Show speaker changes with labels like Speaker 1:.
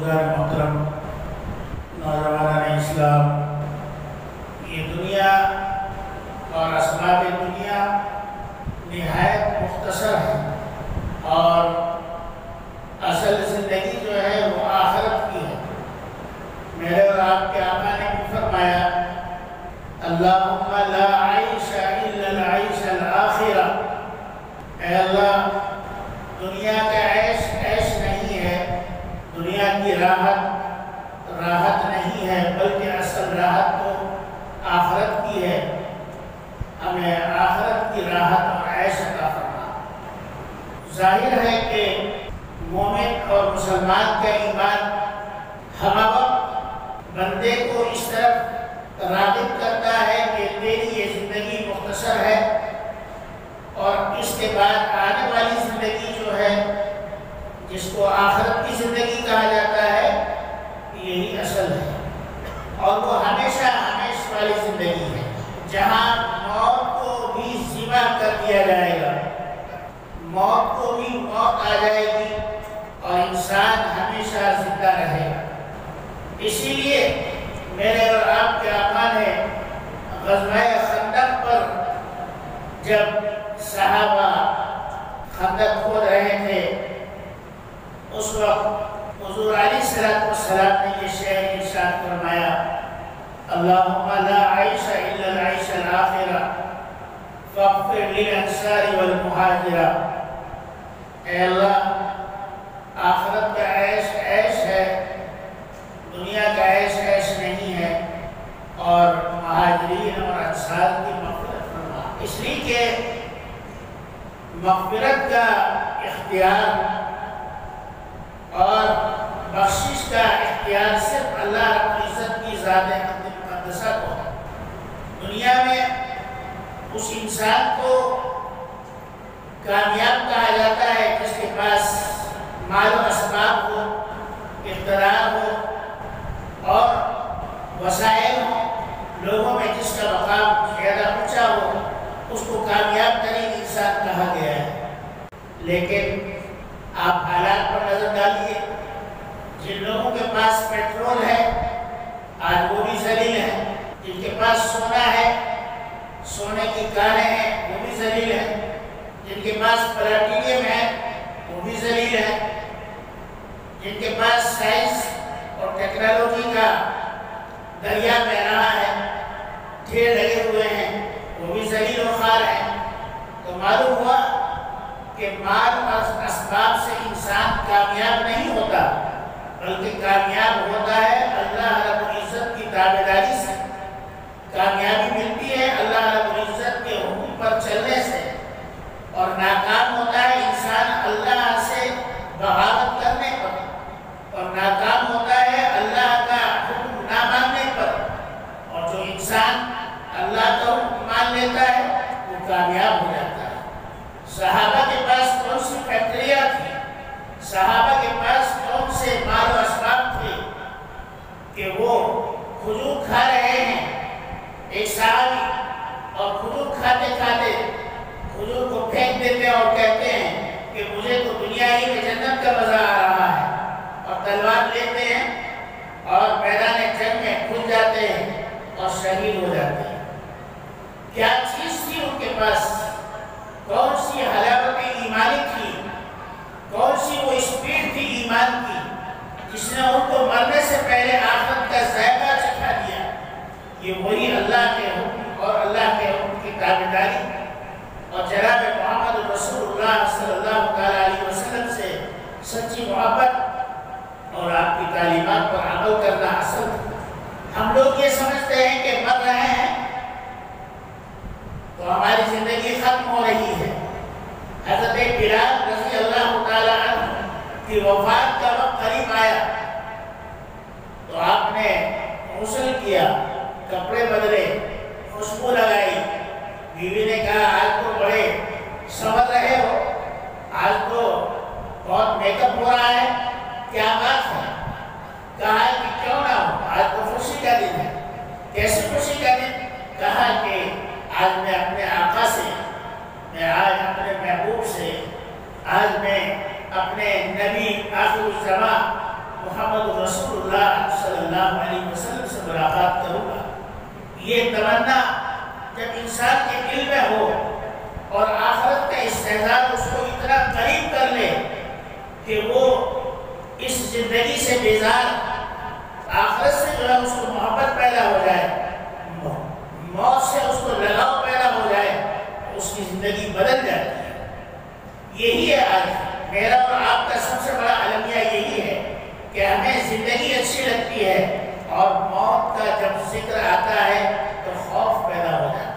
Speaker 1: بزرگان محترم، نوجوانان اسلام، یہ دنیا اور اسباب دنیا نہایت مختصر ہے اور اصل زندگی جو ہے وہ آخرت کی ہے۔ میرے اور آپ کے آقا نے بھی فرمایا، اللہم لا عیش الا العیش الآخرہ، اے اللہ دنیا کا عیش عیش نہیں ہے، دنیا کی راحت راحت نہیں ہے، بلکہ اصل راحت تو آخرت کی ہے، ہمیں آخرت کی راحت اور عیش عطا فرما۔ ظاہر ہے کہ مومن اور مسلمان کا ایمان ہم وقت بندے کو اس طرف راغب کرتا ہے کہ تیری یہ زندگی مختصر ہے اور اس کے بعد آنے والی زندگی جو ہے جس کو آخرت کی زندگی کہا جاتا ہے یہی اصل ہے، اور وہ ہمیشہ ہمیشہ والی زندگی ہے جہاں موت کو بھی ذبح کر دیا جائے گا، موت کو بھی موت آ جائے گی اور انسان ہمیشہ زندہ رہے گا۔ اسی لیے میرے اور آپ کے آقا نے غزوہ خندق پر جب صحابہ خندق کھود رہے تھے اس وقت حضور علیہ السلام نے یہ شعر ارشاد فرمایا، اللہم لا عیش الا العیش الآخرہ فاغفر للانصار والمہاجرہ، اے اللہ آخرت کا عیش عیش ہے، دنیا کا عیش عیش نہیں ہے، اور مہاجرین اور انصار کی مغفرت فرما۔ اس لیے کہ مغفرت کا اختیار اور بخشش کا اختیار صرف اللہ رب العزت کی ذات مقدسہ کو ہے۔ دنیا میں اس انسان کو کامیاب کہا جاتا ہے جس کے پاس مال و اسباب ہو، اقتدار ہو اور وسائل ہوں، لوگوں میں جس کا مقام زیادہ اونچا ہو، اس کو کامیاب ترین انسان کہا گیا ہے۔ لیکن آپ حالات پر نظر ڈالیے، جن لوگوں کے پاس پیٹرول ہے آج وہ بھی ذلیل ہیں، جن کے پاس سونا ہے، سونے کی کانیں ہیں وہ بھی ذلیل ہیں، جن کے پاس پلاٹینیم ہے وہ بھی ذلیل ہیں، جن کے پاس سائنس اور ٹیکنالوجی کا دریا بہ رہا ہے، ڈھیر لگے ہوئے ہیں، وہ بھی ذلیل و خوار ہیں۔ تو معلوم ہوا کہ مال اور اسباب سے انسان کامیاب نہیں ہوتا، بلکہ کامیاب ہوتا ہے اللہ رب العزت کی تابعداری سے، کامیابی ملتی ہے اللہ رب العزت کے حکم پر چلنے سے، اور ناکام ہوتا ہے انسان اللہ سے بغاوت کرنے پر، اور ناکام ہوتا ہے اللہ کا حکم نہ ماننے پر، اور جو انسان اللہ کا حکم مان لیتا ہے وہ کامیاب ہو جاتا ہے۔ صحابہ کے پاس کون سی فیکٹریاں تھیں، صحابہ کے پاس کون سے مال و اسباب تھے کہ وہ کھجور کھا رہے ہیں، ایک صحابی، اور کھجور کھاتے کھاتے کھجور کو پھینک دیتے ہیں اور کہتے ہیں کہ مجھے تو دنیا ہی میں جنت کا مزہ آ رہا ہے، اور تلوار لیتے ہیں اور میدان جنگ میں کھل جاتے ہیں اور شہید ہو جاتے ہیں۔ کیا چیز تھی ان کے پاس؟ کون سی حلاوت ایمانی تھی؟ کون سی وہ اسپیڈ تھی ایمان کی جس نے ان کو مرنے سے پہلے آخرت کا ذائقہ چکھا دیا؟ یہ وہی اللہ کے حکم اور اللہ کے حکم کی تابعداری اور جناب محمد رسول اللہ صلی اللہ علیہ وسلم سے سچی محبت اور آپ کی تعلیمات پر عمل کرنا اصل۔ ہم لوگ یہ سمجھتے ہیں کہ مر رہے ہیں تو ہماری زندگی ختم ہو رہی ہے۔ حضرت بلال رضی اللہ تعالی عنہ کی وفات کا وقت قریب آیا تو آپ نے غسل کیا، کپڑے بدلے، خوشبو لگائی، بیوی نے کہا آج تو بڑے سنور رہے ہو، آج تو بہت میک اپ ہو رہا ہے، کیا بات ہے؟ کہا کہ کیوں نہ ہو، آج تو خوشی کا دن ہے۔ کیسے خوشی کا دن؟ کہا کہ آج میں اپنے آقا سے، میں آج اپنے محبوب سے، آج میں اپنے نبی آخر الزمان محمد رسول اللہ صلی اللہ علیہ وسلم سے ملاقات کروں گا۔ یہ تمنا جب انسان کے دل میں ہو اور آخرت کا استعداد اس کو اتنا قریب کر لے کہ وہ اس زندگی سے بیزار، آخرت سے جو ہے اس کو محبت پیدا ہو جائے، موت سے اس کو لگاؤ پیدا ہو جائے، اس کی زندگی بدل جاتی ہے۔ یہی ہے آج میرا اور آپ کا سب سے بڑا المیہ یہی ہے کہ ہمیں زندگی اچھی لگتی ہے اور موت کا جب ذکر آتا ہے تو خوف پیدا ہو جاتا ہے۔